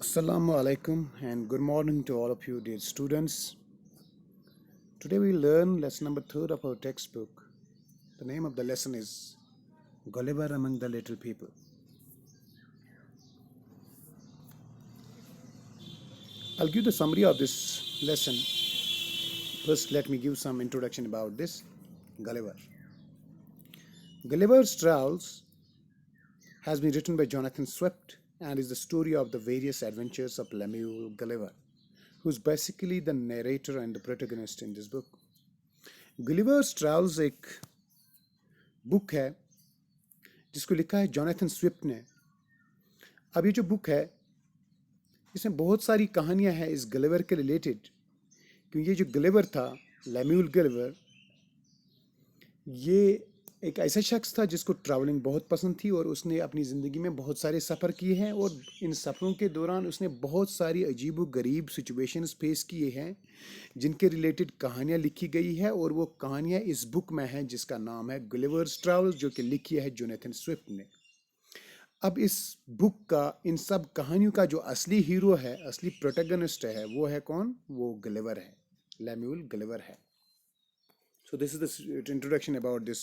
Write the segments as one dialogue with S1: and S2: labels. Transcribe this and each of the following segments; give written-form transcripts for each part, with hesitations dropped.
S1: Assalamu alaikum and good morning to all of you, dear students. Today we learn lesson number third of our textbook. The name of the lesson is Gulliver Among the Little People. I'll give the summary of this lesson. First, let me give some introduction about this Gulliver. Gulliver's Travels has been written by Jonathan Swift and is the story of the various adventures of Lemuel Gulliver, who's basically the narrator and the protagonist in this book. Gulliver's Travels एक book है जिसको लिखा है Jonathan Swift ने। अब ये जो book है इसमें बहुत सारी कहानियां हैं इस गलिवर के रिलेटेड, क्योंकि ये जो गलिवर था, लेम्यूल गलिवर, ये एक ऐसा शख्स था जिसको ट्रैवलिंग बहुत पसंद थी और उसने अपनी ज़िंदगी में बहुत सारे सफ़र किए हैं और इन सफ़रों के दौरान उसने बहुत सारी अजीब व गरीब सिचुएशंस फेस किए हैं जिनके रिलेटेड कहानियाँ लिखी गई है और वो कहानियाँ इस बुक में हैं जिसका नाम है गुलिवर्स ट्रैवल्स, जो कि लिखी है जोनाथन स्विफ्ट ने। अब इस बुक का, इन सब कहानियों का जो असली हीरो है, असली प्रोटैगनिस्ट है, वो है कौन? वो गलिवर है, लेम्यूल गलिवर है। So this is the introduction about this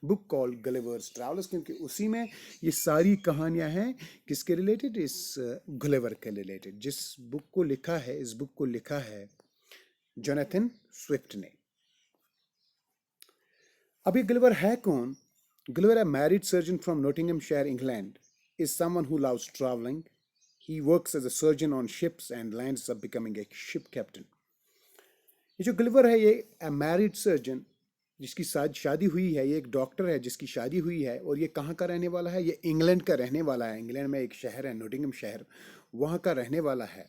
S1: book called Gulliver's travels, क्योंकि उसी में ये सारी कहानियां हैं किसके रिलेटेड? इस गलिवर के रिलेटेड। जिस बुक को लिखा है, इस बुक को लिखा है जोनाथन स्विफ्ट ने। अब ये गलिवर है कौन? Gulliver, a married surgeon from Nottinghamshire, England, is someone who loves traveling. He works as a surgeon on ships and lands up becoming a ship captain. ये जो गलिवर है, ये a married surgeon जिसकी शादी हुई है, ये एक डॉक्टर है जिसकी शादी हुई है, और ये कहाँ का रहने वाला है? ये इंग्लैंड का रहने वाला है। इंग्लैंड में एक शहर है नोटिंगम शहर, वहाँ का रहने वाला है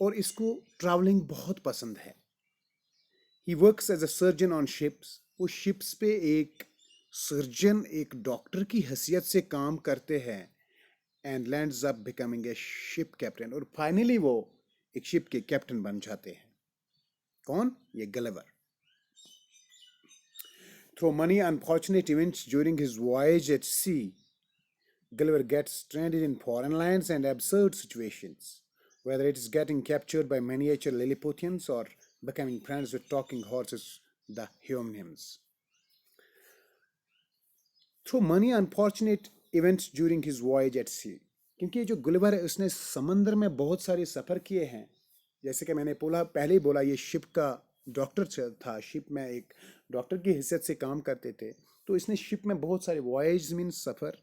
S1: और इसको ट्रैवलिंग बहुत पसंद है। He works as a surgeon on ships. वो शिप्स पे एक सर्जन, एक डॉक्टर की हैसियत से काम करते हैं। And lands up becoming a ship captain, और फाइनली वो एक शिप के कैप्टन बन जाते हैं। कौन? ये Gulliver. Through many unfortunate events during his voyage at sea, Gulliver gets stranded in foreign lands and absurd situations, whether it is getting captured by miniature Lilliputians or becoming friends with talking horses, the Humniums. Through many unfortunate events during his voyage at sea, क्योंकि ये जो Gulliver है उसने समंदर में बहुत सारे सफ़र किए हैं। जैसे कि मैंने पहले ही बोला, ये शिप का डॉक्टर था, शिप में एक डॉक्टर की हैसियत से काम करते थे। तो इसने शिप में बहुत सारे वॉयज मीन्स सफ़र,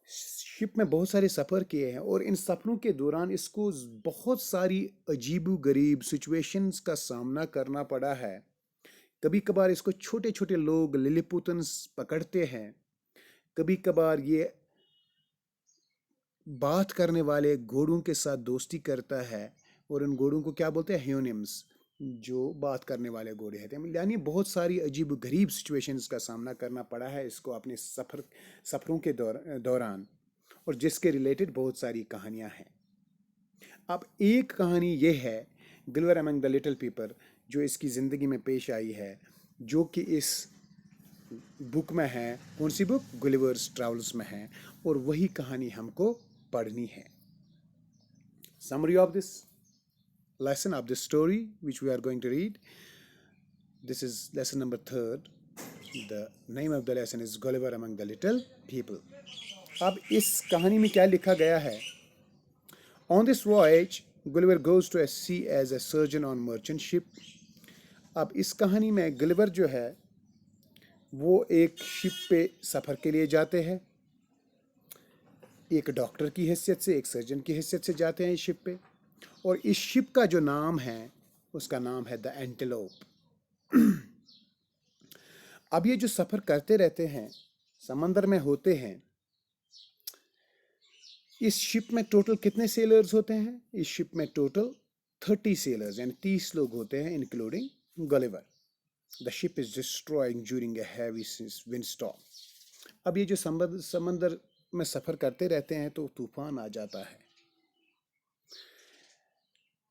S1: शिप में बहुत सारे सफ़र किए हैं और इन सफ़रों के दौरान इसको बहुत सारी अजीब गरीब सिचुएशंस का सामना करना पड़ा है। कभी कभार इसको छोटे छोटे लोग लिलीपुटन्स पकड़ते हैं, कभी कभार ये बात करने वाले घोड़ों के साथ दोस्ती करता है, और उन घोड़ों को क्या बोलते हैं? ह्यूनिम्स, जो बात करने वाले घोड़े हैं। यानी बहुत सारी अजीब गरीब सिचुएशंस का सामना करना पड़ा है इसको अपने सफ़रों के दौरान, और जिसके रिलेटेड बहुत सारी कहानियां हैं। अब एक कहानी ये है Gulliver among the little people, जो इसकी ज़िंदगी में पेश आई है, जो कि इस बुक में है। कौन सी बुक? गुलिवर्स ट्रैवल्स में है, और वही कहानी हमको पढ़नी है। Summary of this lesson, of this story which we are going to read. This is lesson number 3rd. The name of the lesson is Gulliver Among the Little People. अब इस कहानी में क्या लिखा गया है? On this voyage, Gulliver goes to a sea as a surgeon on merchant ship. अब इस कहानी में गुलिवर जो है वो एक शिप पे सफ़र के लिए जाते हैं, एक डॉक्टर की हैसियत से, एक सर्जन की हैसियत से जाते हैं इस शिप पे, और इस शिप का जो नाम है उसका नाम है द एंटेलोप। अब ये जो सफ़र करते रहते हैं, समंदर में होते हैं, इस शिप में टोटल कितने सेलर्स होते हैं? इस शिप में टोटल 30 सेलर्स यानी 30 लोग होते हैं, including Gulliver. The ship is destroying during a heavy wind storm. अब ये जो समंदर में सफ़र करते रहते हैं तो तूफान आ जाता है।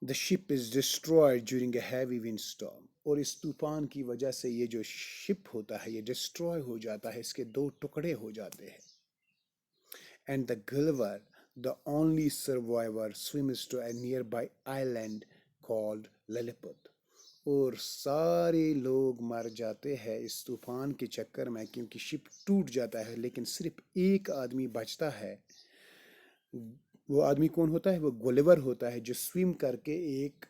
S1: The ship is destroyed during a heavy wind storm, और इस तूफान की वजह से ये जो शिप होता है ये डिस्ट्रॉय हो जाता है, इसके 2 टुकड़े हो जाते हैं। And the The only survivor swims to a nearby island called Lilliput. और सारे लोग मर जाते हैं इस तूफान के चक्कर में, क्योंकि शिप टूट जाता है, लेकिन सिर्फ एक आदमी बचता है। वो आदमी कौन होता है? वो गुलिवर होता है, जो स्विम करके एक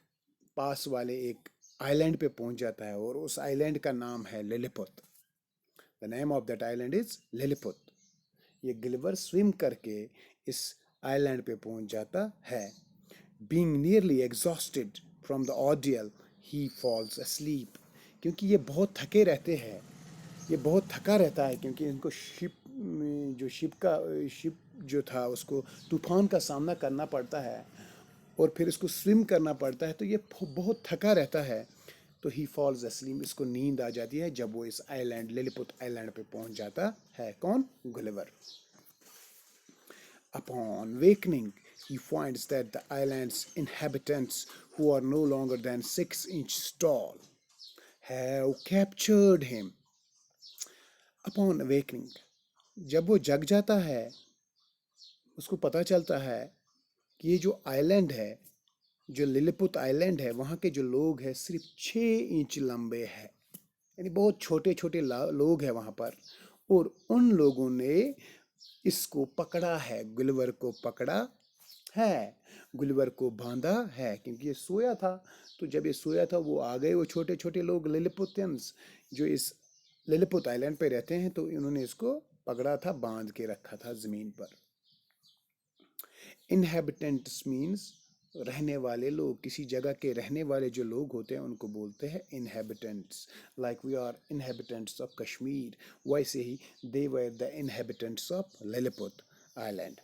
S1: पास वाले एक आइलैंड पे पहुंच जाता है, और उस आइलैंड का नाम है Lilliput. The name of that island is Lilliput. ये गुलिवर स्विम करके इस आइलैंड पे पहुंच जाता है। Being nearly exhausted from the ordeal he falls asleep। क्योंकि ये बहुत थके रहते हैं, ये बहुत थका रहता है, क्योंकि इनको शिप जो था उसको तूफान का सामना करना पड़ता है, और फिर इसको स्विम करना पड़ता है, तो ये बहुत थका रहता है। तो ही फॉल्स asleep, इसको नींद आ जाती है जब वो इस आइलैंड लिलिपुट आइलैंड पे पहुंच जाता है। कौन? Gulliver. Upon awakening, he finds that the island's inhabitants, who are no longer than 6 inches tall, have captured him. Upon awakening, जब वो जग जाता है, उसको पता चलता है कि ये जो आइलैंड है, जो लिलिपुट आइलैंड है, वहाँ के जो लोग हैं सिर्फ 6 इंच लंबे हैं, यानी बहुत छोटे छोटे लोग हैं वहाँ पर। और उन लोगों ने इसको पकड़ा है, गुलिवर को पकड़ा है, गुलिवर को बांधा है, क्योंकि ये सोया था। तो जब ये सोया था, वो आ गए, वो छोटे छोटे लोग लिलिपुटियंस जो इस लिलिपुट आइलैंड पे रहते हैं, तो इन्होंने इसको पकड़ा था, बांध के रखा था जमीन पर। इनहेबिटेंट्स मीन्स रहने वाले लोग, किसी जगह के रहने वाले जो लोग होते हैं उनको बोलते हैं inhabitants. Like we are inhabitants of Kashmir, वैसे ही they were the inhabitants of Lilliput island.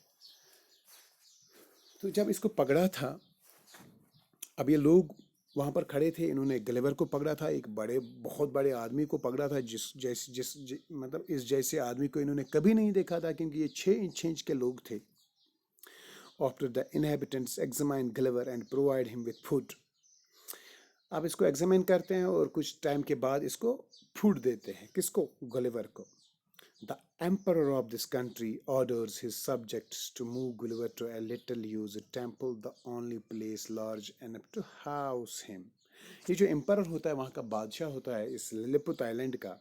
S1: तो जब इसको पकड़ा था, अब ये लोग वहाँ पर खड़े थे, इन्होंने गुलिवर को पकड़ा था, एक बहुत बड़े आदमी को पकड़ा था, मतलब इस जैसे आदमी को इन्होंने कभी नहीं देखा था, क्योंकि ये 6 इंच के लोग थे। After the inhabitants examine Gulliver and provide him with food. अब इसको एग्जामिन करते हैं और कुछ टाइम के बाद इसको फूड देते हैं। किसको? गुलिवर को। The emperor of this country orders his subjects to move Gulliver to a little used temple, the only place large enough to house him. ये जो एम्पर होता है, वहाँ का बादशाह होता है इस लिलिपुट आइलैंड का,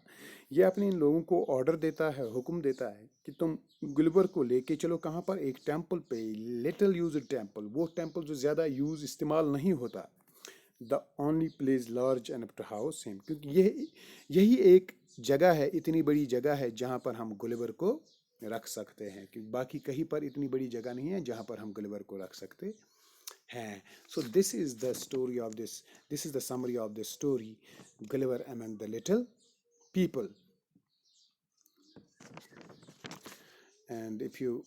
S1: ये अपने इन लोगों को ऑर्डर देता है, हुक्म देता है कि तुम गुलिवर को लेके चलो कहाँ पर? एक टेम्पल पे, लिटिल यूज टेम्पल, वो टेम्पल जो ज़्यादा यूज इस्तेमाल नहीं होता। The only place large enough to house him, क्योंकि यही एक जगह है, इतनी बड़ी जगह है जहाँ पर हम गुलिवर को रख सकते हैं, क्योंकि बाकी कहीं पर इतनी बड़ी जगह नहीं है जहाँ पर हम गुलिवर को रख सकते हैं। So this is the story of this is the summary of the story, Gulliver among the little people. And if you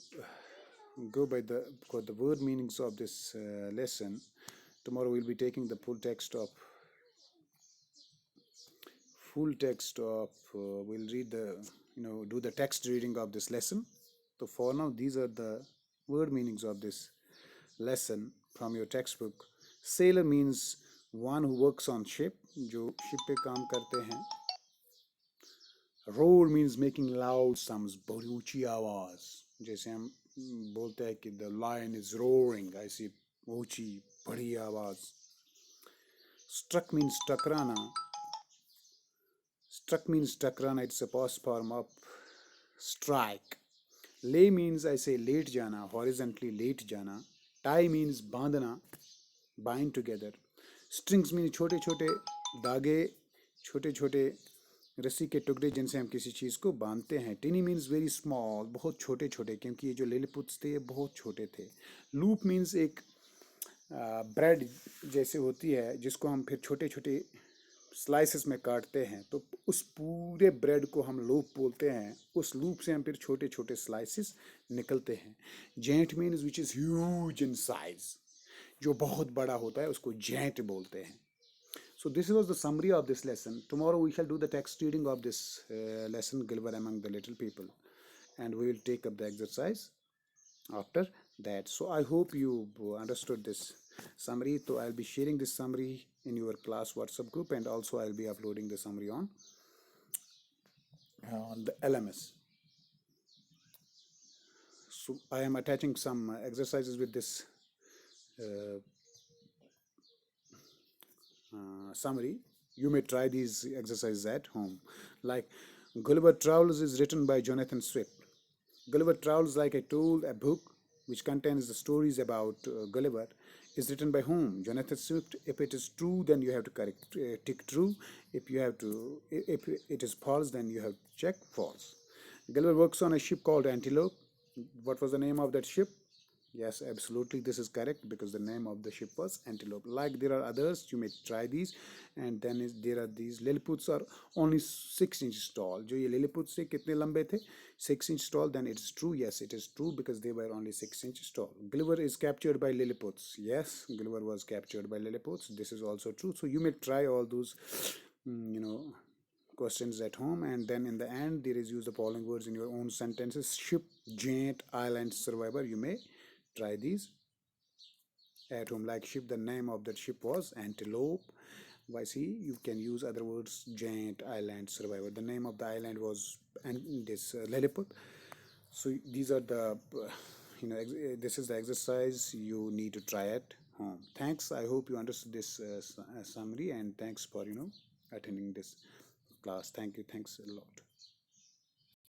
S1: go by the word meanings of this lesson, tomorrow we'll be taking the full text of we'll read do the text reading of this lesson. So for now, these are the word meanings of this lesson from your textbook. Sailor means one who works on ship, जो ship पे काम करते हैं. Roar means making loud sounds, बड़ी ऊंची आवाज, जैसे हम बोलते हैं कि the lion is roaring, ऐसी ऊंची बड़ी आवाज. Struck means टकराना. Struck means टकराना, it's a past form of strike. Lay means ऐसे लेट जाना, horizontally लेट जाना. Tie means बांधना, bind together. Strings means छोटे छोटे धागे, छोटे छोटे रस्सी के टुकड़े जिनसे हम किसी चीज़ को बांधते हैं. Tiny means very small, बहुत छोटे छोटे, क्योंकि ये जो लिलिपुट्स थे ये बहुत छोटे थे. Loop means एक ब्रेड जैसे होती है, जिसको हम फिर छोटे छोटे स्लाइसेस में काटते हैं, तो उस पूरे ब्रेड को हम लूप बोलते हैं. उस लूप से हम फिर छोटे छोटे स्लाइसेस निकलते हैं. Giant means which is huge in size, जो बहुत बड़ा होता है उसको जेंट बोलते हैं. So this was the summary of this lesson. Tomorrow we shall do the text reading of this lesson, Gulliver among the little people, and we will take up the exercise after that. So I hope you understood this summary. So I'll be sharing this summary in your class WhatsApp group, and also I'll be uploading the summary on the LMS. So I am attaching some exercises with this uh, summary. You may try these exercises at home. Like Gulliver Travels is written by Jonathan Swift. Gulliver Travels, like I told, a book which contains the stories about Gulliver, is written by whom? Jonathan Swift. If it is true, then you have to correct tick true. If it is false, then you have to check false. Gulliver works on a ship called Antelope. What was the name of that ship? Yes, absolutely. This is correct because the name of the ship was Antelope. Like there are others, you may try these. And then there are these Lilliputians are only 6 inches tall. जो ये Lilliput से कितने लंबे थे? 6 inches tall. Then it's true. Yes, it is true because they were only 6 inches tall. Gulliver is captured by Lilliputs. Yes, Gulliver was captured by Lilliputs. This is also true. So you may try all those, you know, questions at home, and then in the end there is use the following words in your own sentences. Ship, giant, island, survivor. You may try these at home. Like ship, the name of that ship was Antelope. Why, see, you can use other words: giant, island, survivor. The name of the island was and this Lilliput. So these are the this is the exercise you need to try at home. Thanks. I hope you understood this summary, and thanks for attending this class. Thank you. Thanks a lot.